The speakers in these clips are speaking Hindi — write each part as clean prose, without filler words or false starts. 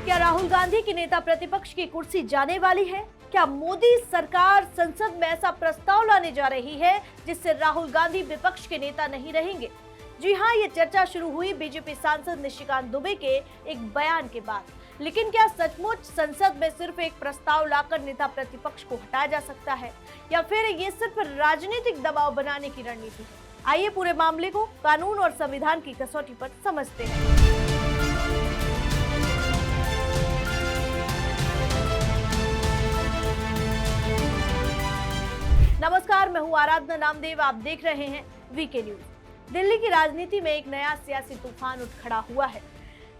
क्या राहुल गांधी की नेता प्रतिपक्ष की कुर्सी जाने वाली है? क्या मोदी सरकार संसद में ऐसा प्रस्ताव लाने जा रही है जिससे राहुल गांधी विपक्ष के नेता नहीं रहेंगे? जी हां, ये चर्चा शुरू हुई बीजेपी सांसद निशिकांत दुबे के एक बयान के बाद। लेकिन क्या सचमुच संसद में सिर्फ एक प्रस्ताव लाकर नेता प्रतिपक्ष को हटाया जा सकता है, या फिर ये सिर्फ राजनीतिक दबाव बनाने की रणनीति है? आइए पूरे मामले को कानून और संविधान की कसौटी पर समझते हैं। नमस्कार, मैं हूं आराधना नामदेव। आप देख रहे हैं वीके न्यूज। दिल्ली की राजनीति में एक नया सियासी तूफान उठ खड़ा हुआ है।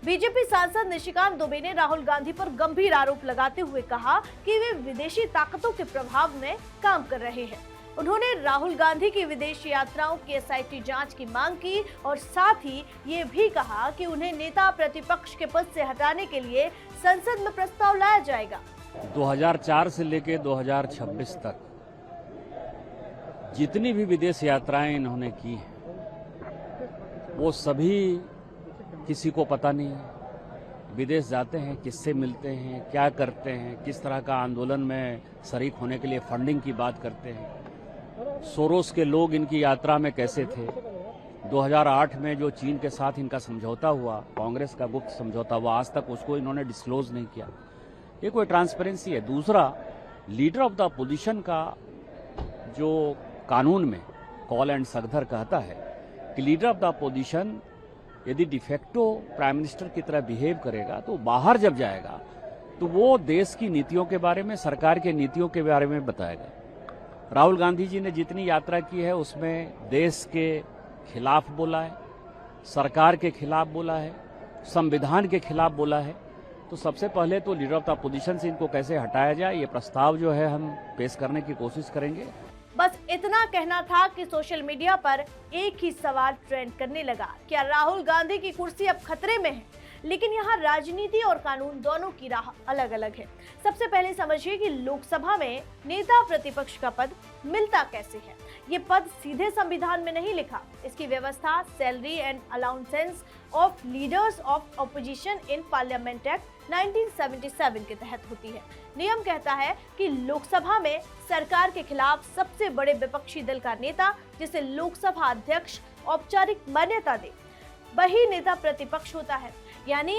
बीजेपी सांसद निशिकांत दुबे ने राहुल गांधी पर गंभीर आरोप लगाते हुए कहा कि वे विदेशी ताकतों के प्रभाव में काम कर रहे हैं। उन्होंने राहुल गांधी की विदेश यात्राओं की एसआईटी जांच की मांग की और साथ ही ये भी कहा कि उन्हें नेता प्रतिपक्ष के पद से हटाने के लिए संसद में प्रस्ताव लाया जाएगा। 2004 से लेकर 2026 तक जितनी भी विदेश यात्राएं इन्होंने की हैं, वो सभी किसी को पता नहीं है। विदेश जाते हैं, किससे मिलते हैं, क्या करते हैं, किस तरह का आंदोलन में शरीक होने के लिए फंडिंग की बात करते हैं। सोरोस के लोग इनकी यात्रा में कैसे थे। 2008 में जो चीन के साथ इनका समझौता हुआ, कांग्रेस का गुप्त समझौता हुआ, आज तक उसको इन्होंने डिस्क्लोज नहीं किया। ये कोई ट्रांसपेरेंसी है। दूसरा, लीडर ऑफ द अपोजिशन का जो कानून में कॉल एंड सगधर कहता है कि लीडर ऑफ द अपोजिशन यदि डिफेक्टो प्राइम मिनिस्टर की तरह बिहेव करेगा तो बाहर जब जाएगा तो वो देश की नीतियों के बारे में, सरकार के नीतियों के बारे में बताएगा। राहुल गांधी जी ने जितनी यात्रा की है उसमें देश के खिलाफ बोला है, सरकार के खिलाफ बोला है, संविधान के खिलाफ बोला है। तो सबसे पहले तो लीडर ऑफ द अपोजिशन से इनको कैसे हटाया जाए, ये प्रस्ताव जो है हम पेश करने की कोशिश करेंगे। बस इतना कहना था कि सोशल मीडिया पर एक ही सवाल ट्रेंड करने लगा, क्या राहुल गांधी की कुर्सी अब खतरे में है? लेकिन यहाँ राजनीति और कानून दोनों की राह अलग अलग है। सबसे पहले समझिए कि लोकसभा में नेता प्रतिपक्ष का पद मिलता कैसे है। ये पद सीधे संविधान में नहीं लिखा। इसकी व्यवस्था salary and allowances of leaders of opposition in parliament act 1977 के तहत होती है। नियम कहता है कि लोकसभा में सरकार के खिलाफ सबसे बड़े विपक्षी दल का नेता, जिसे लोकसभा अध्यक्ष औपचारिक मान्यता दे, वही नेता प्रतिपक्ष होता है। यानी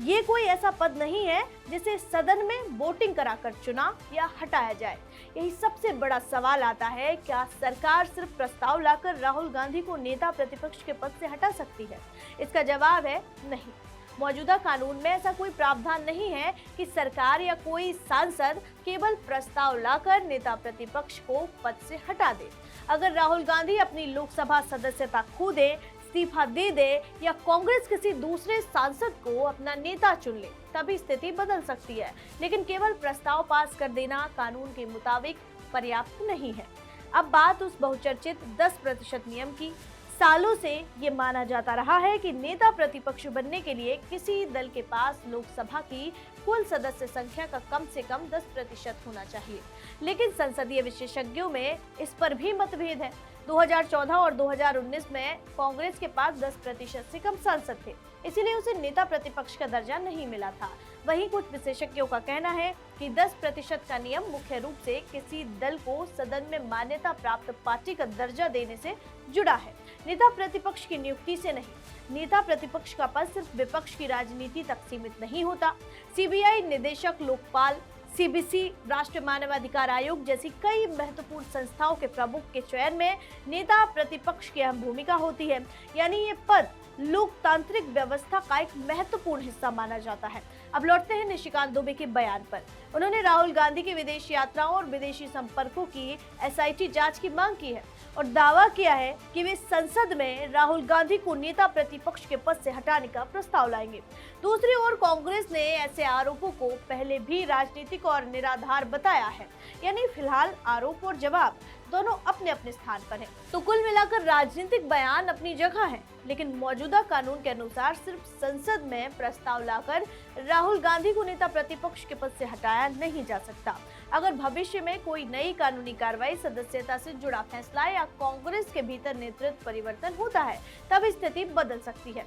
ये कोई ऐसा पद नहीं है जिसे सदन में वोटिंग कराकर चुना या हटाया जाए। यही सबसे बड़ा सवाल आता है, क्या सरकार सिर्फ प्रस्ताव लाकर राहुल गांधी को नेता प्रतिपक्ष के पद से हटा सकती है? इसका जवाब है नहीं। मौजूदा कानून में ऐसा कोई प्रावधान नहीं है कि सरकार या कोई सांसद केवल प्रस्ताव लाकर नेता प्रतिपक्ष को पद से हटा दे। अगर राहुल गांधी अपनी लोकसभा सदस्यता खो दे, इस्तीफा दे दे या कांग्रेस किसी दूसरे सांसद को अपना नेता चुन ले, तभी स्थिति बदल सकती है। लेकिन केवल प्रस्ताव पास कर देना कानून के मुताबिक पर्याप्त नहीं है। अब बात उस बहुचर्चित 10% नियम की। सालों से ये माना जाता रहा है कि नेता प्रतिपक्ष बनने के लिए किसी दल के पास लोकसभा की कुल सदस्य संख्या का कम से कम 10% होना चाहिए। लेकिन संसदीय विशेषज्ञों में इस पर भी मतभेद है। 2014 और 2019 में कांग्रेस के पास 10% से कम सांसद थे, इसीलिए उसे नेता प्रतिपक्ष का दर्जा नहीं मिला था। वहीं कुछ विशेषज्ञों का कहना है कि 10% का नियम मुख्य रूप से किसी दल को सदन में मान्यता प्राप्त पार्टी का दर्जा देने से जुड़ा है, नेता प्रतिपक्ष की नियुक्ति से नहीं। नेता प्रतिपक्ष का पद सिर्फ विपक्ष की राजनीति तक सीमित नहीं होता। सीबीआई निदेशक, लोकपाल, सीबीसी, राष्ट्रीय मानवाधिकार आयोग जैसी कई महत्वपूर्ण संस्थाओं के प्रमुख के चयन में नेता प्रतिपक्ष की अहम भूमिका होती है। यानी ये पद लोकतांत्रिक व्यवस्था का एक महत्वपूर्ण हिस्सा माना जाता है। अब लौटते हैं निशिकांत दुबे के बयान पर। उन्होंने राहुल गांधी की विदेश यात्राओं और विदेशी संपर्कों की एसआईटी जांच की मांग की है और दावा किया है कि वे संसद में राहुल गांधी को नेता प्रतिपक्ष के पद से हटाने का प्रस्ताव लाएंगे। दूसरी ओर कांग्रेस ने ऐसे आरोपों को पहले भी राजनीतिक और निराधार बताया है। यानी फिलहाल आरोप और जवाब दोनों अपने अपने स्थान पर हैं। तो कुल मिलाकर राजनीतिक बयान अपनी जगह है, लेकिन मौजूदा कानून के अनुसार सिर्फ संसद में प्रस्ताव लाकर राहुल गांधी को नेता प्रतिपक्ष के पद से हटाया नहीं जा सकता। अगर भविष्य में कोई नई कानूनी कार्रवाई, सदस्यता से जुड़ा फैसला या कांग्रेस के भीतर नेतृत्व परिवर्तन होता है, तब स्थिति बदल सकती है।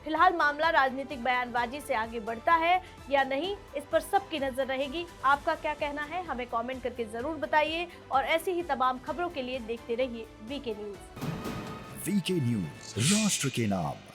फिलहाल मामला राजनीतिक बयानबाजी से आगे बढ़ता है या नहीं, इस पर सबकी नजर रहेगी। आपका क्या कहना है, हमें कमेंट करके जरूर बताइए और ऐसी ही तमाम खबरों के लिए देखते रहिए वीके न्यूज। वीके न्यूज, राष्ट्र के नाम।